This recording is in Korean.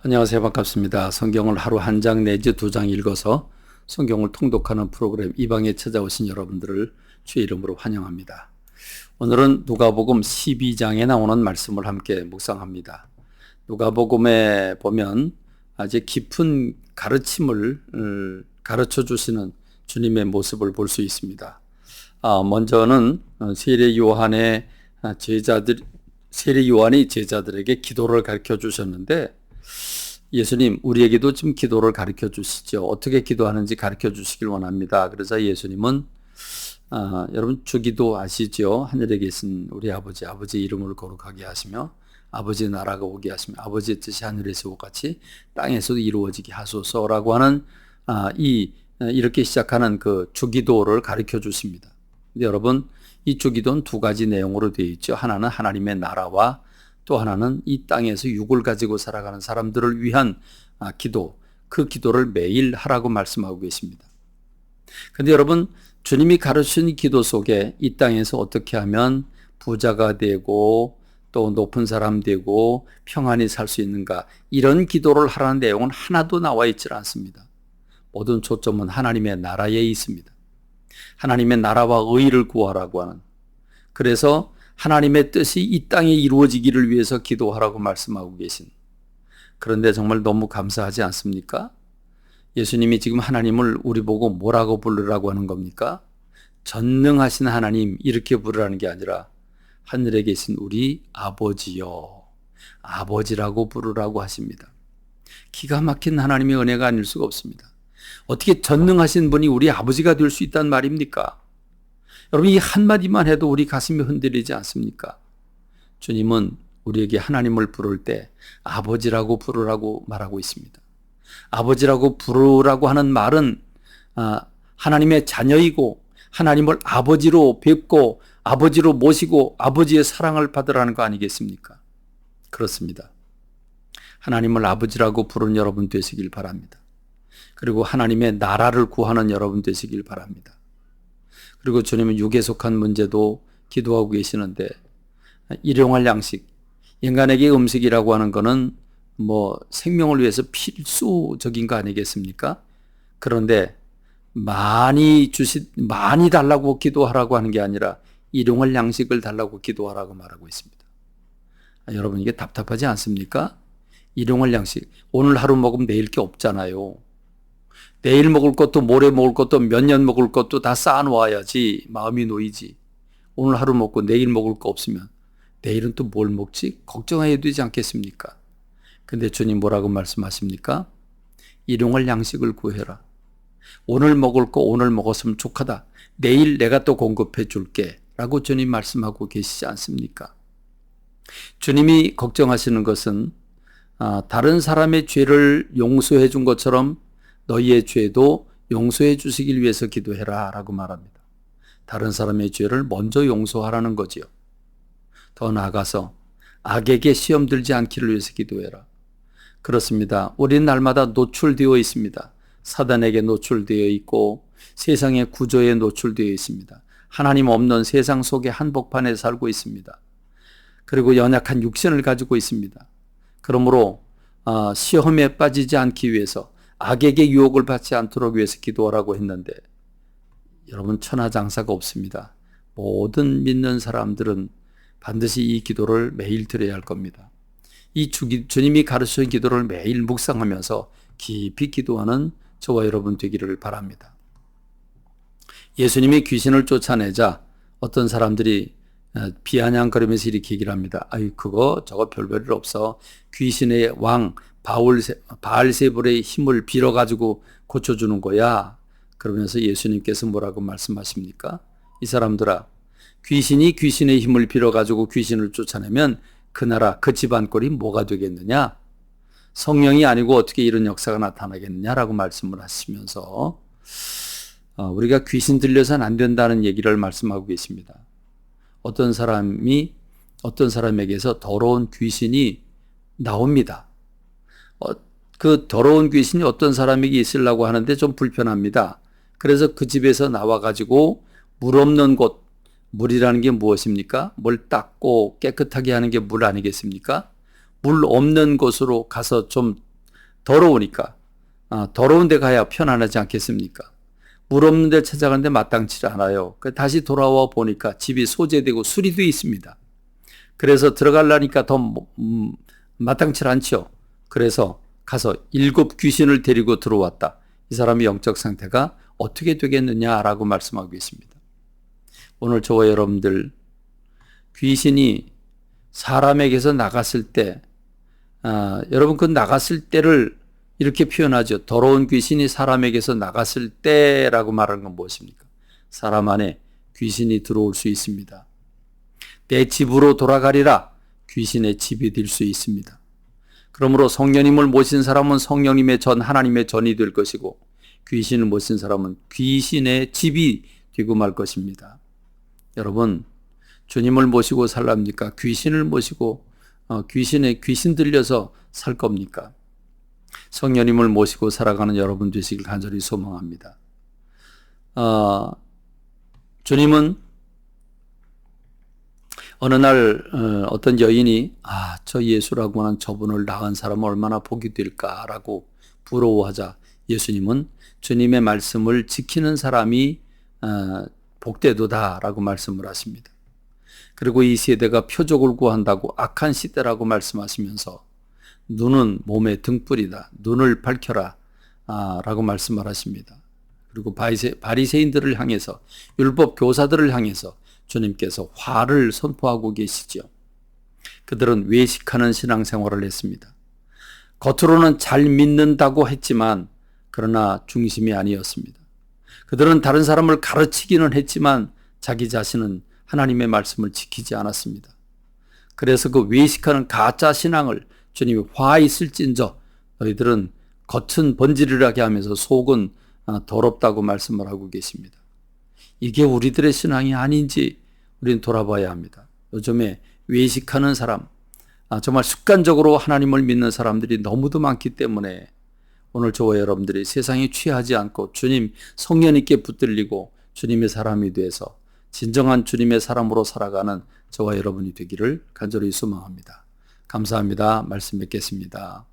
안녕하세요. 반갑습니다. 성경을 하루 한 장 내지 두 장 읽어서 성경을 통독하는 프로그램 이방에 찾아오신 여러분들을 주의 이름으로 환영합니다. 오늘은 누가복음 12장에 나오는 말씀을 함께 묵상합니다. 누가복음에 보면 아주 깊은 가르침을 가르쳐 주시는 주님의 모습을 볼 수 있습니다. 먼저는 세례 요한이 제자들에게 기도를 가르쳐 주셨는데, 예수님, 우리에게도 좀 기도를 가르쳐 주시죠. 어떻게 기도하는지 가르쳐 주시길 원합니다. 그래서 예수님은 여러분 주기도 아시죠? 하늘에 계신 우리 아버지 이름을 거룩하게 하시며 아버지 나라가 오게 하시며 아버지의 뜻이 하늘에서 같이 땅에서도 이루어지게 하소서라고 하는 이렇게 시작하는 그 주기도를 가르쳐 주십니다. 근데 여러분, 이 주기도는 두 가지 내용으로 되어 있죠. 하나는 하나님의 나라와 또 하나는 이 땅에서 육을 가지고 살아가는 사람들을 위한 기도, 그 기도를 매일 하라고 말씀하고 계십니다. 그런데 여러분, 주님이 가르치신 기도 속에 이 땅에서 어떻게 하면 부자가 되고 또 높은 사람 되고 평안히 살 수 있는가, 이런 기도를 하라는 내용은 하나도 나와 있지 않습니다. 모든 초점은 하나님의 나라에 있습니다. 하나님의 나라와 의를 구하라고 하는, 그래서 하나님의 뜻이 이 땅에 이루어지기를 위해서 기도하라고 말씀하고 계신, 그런데 정말 너무 감사하지 않습니까? 예수님이 지금 하나님을 우리 보고 뭐라고 부르라고 하는 겁니까? 전능하신 하나님, 이렇게 부르라는 게 아니라 하늘에 계신 우리 아버지요, 아버지라고 부르라고 하십니다. 기가 막힌 하나님의 은혜가 아닐 수가 없습니다. 어떻게 전능하신 분이 우리 아버지가 될 수 있단 말입니까? 여러분, 이 한마디만 해도 우리 가슴이 흔들리지 않습니까? 주님은 우리에게 하나님을 부를 때 아버지라고 부르라고 말하고 있습니다. 아버지라고 부르라고 하는 말은 하나님의 자녀이고 하나님을 아버지로 뵙고 아버지로 모시고 아버지의 사랑을 받으라는 거 아니겠습니까? 그렇습니다. 하나님을 아버지라고 부르는 여러분 되시길 바랍니다. 그리고 하나님의 나라를 구하는 여러분 되시길 바랍니다. 그리고 주님은 육에 속한 문제도 기도하고 계시는데, 일용할 양식, 인간에게 음식이라고 하는 것은 생명을 위해서 필수적인 거 아니겠습니까? 그런데 많이 달라고 기도하라고 하는 게 아니라 일용할 양식을 달라고 기도하라고 말하고 있습니다. 여러분, 이게 답답하지 않습니까? 일용할 양식, 오늘 하루 먹으면 내일 게 없잖아요. 내일 먹을 것도 모레 먹을 것도 몇 년 먹을 것도 다 쌓아놓아야지 마음이 놓이지. 오늘 하루 먹고 내일 먹을 거 없으면 내일은 또 뭘 먹지? 걱정해야 되지 않겠습니까? 근데 주님 뭐라고 말씀하십니까? 일용할 양식을 구해라. 오늘 먹을 거 오늘 먹었으면 족하다. 내일 내가 또 공급해 줄게 라고 주님 말씀하고 계시지 않습니까? 주님이 걱정하시는 것은 다른 사람의 죄를 용서해 준 것처럼 너희의 죄도 용서해 주시길 위해서 기도해라 라고 말합니다. 다른 사람의 죄를 먼저 용서하라는 거지요. 더 나아가서 악에게 시험 들지 않기를 위해서 기도해라. 그렇습니다. 우리는 날마다 노출되어 있습니다. 사단에게 노출되어 있고 세상의 구조에 노출되어 있습니다. 하나님 없는 세상 속의 한복판에 살고 있습니다. 그리고 연약한 육신을 가지고 있습니다. 그러므로 시험에 빠지지 않기 위해서, 악에게 유혹을 받지 않도록 위해서 기도하라고 했는데, 여러분, 천하장사가 없습니다. 모든 믿는 사람들은 반드시 이 기도를 매일 드려야 할 겁니다. 이 주님이 가르치신 기도를 매일 묵상하면서 깊이 기도하는 저와 여러분 되기를 바랍니다. 예수님이 귀신을 쫓아내자 어떤 사람들이 비아냥거리면서 이렇게 얘기를 합니다. 아유, 그거 저거 별별 없어. 귀신의 왕 바알세불의 힘을 빌어가지고 고쳐주는 거야. 그러면서 예수님께서 뭐라고 말씀하십니까? 이 사람들아, 귀신이 귀신의 힘을 빌어가지고 귀신을 쫓아내면 그 나라 그 집안 꼴이 뭐가 되겠느냐? 성령이 아니고 어떻게 이런 역사가 나타나겠느냐라고 말씀을 하시면서 우리가 귀신 들려서는 안 된다는 얘기를 말씀하고 계십니다. 어떤 사람에게서 더러운 귀신이 나옵니다. 그 더러운 귀신이 어떤 사람에게 있으려고 하는데 좀 불편합니다. 그래서 그 집에서 나와가지고 물 없는 곳, 물이라는 게 무엇입니까? 물 닦고 깨끗하게 하는 게 물 아니겠습니까? 물 없는 곳으로 가서 좀 더러우니까. 더러운 데 가야 편안하지 않겠습니까? 물 없는 데 찾아가는데 마땅치 않아요. 다시 돌아와 보니까 집이 소재되고 수리도 있습니다. 그래서 들어가려니까 더 마땅치 않죠. 그래서 가서 7 귀신을 데리고 들어왔다. 이 사람의 영적 상태가 어떻게 되겠느냐라고 말씀하고 있습니다. 오늘 저와 여러분들, 귀신이 사람에게서 나갔을 때, 여러분 그 나갔을 때를 이렇게 표현하죠. 더러운 귀신이 사람에게서 나갔을 때라고 말하는 건 무엇입니까? 사람 안에 귀신이 들어올 수 있습니다. 내 집으로 돌아가리라. 귀신의 집이 될 수 있습니다. 그러므로 성령님을 모신 사람은 성령님의 전, 하나님의 전이 될 것이고, 귀신을 모신 사람은 귀신의 집이 되고 말 것입니다. 여러분, 주님을 모시고 살랍니까? 귀신을 모시고 귀신 들려서 살 겁니까? 성령님을 모시고 살아가는 여러분 되시길 간절히 소망합니다. 주님은 어느 날 어떤 여인이 저 예수라고 하는 저분을 낳은 사람은 얼마나 복이 될까라고 부러워하자 예수님은 주님의 말씀을 지키는 사람이 복되도다라고 말씀을 하십니다. 그리고 이 세대가 표적을 구한다고 악한 시대라고 말씀하시면서 눈은 몸의 등불이다. 눈을 밝혀라 라고 말씀을 하십니다. 그리고 바리새인들을 향해서, 율법 교사들을 향해서 주님께서 화를 선포하고 계시죠. 그들은 외식하는 신앙생활을 했습니다. 겉으로는 잘 믿는다고 했지만 그러나 중심이 아니었습니다. 그들은 다른 사람을 가르치기는 했지만 자기 자신은 하나님의 말씀을 지키지 않았습니다. 그래서 그 외식하는 가짜 신앙을 주님이 화 있을진저 너희들은 겉은 번지르르하게 하면서 속은 더럽다고 말씀을 하고 계십니다. 이게 우리들의 신앙이 아닌지 우리는 돌아봐야 합니다. 요즘에 외식하는 사람, 정말 습관적으로 하나님을 믿는 사람들이 너무도 많기 때문에 오늘 저와 여러분들이 세상에 취하지 않고 주님 성령님께 붙들리고 주님의 사람이 돼서 진정한 주님의 사람으로 살아가는 저와 여러분이 되기를 간절히 소망합니다. 감사합니다. 말씀 뵙겠습니다.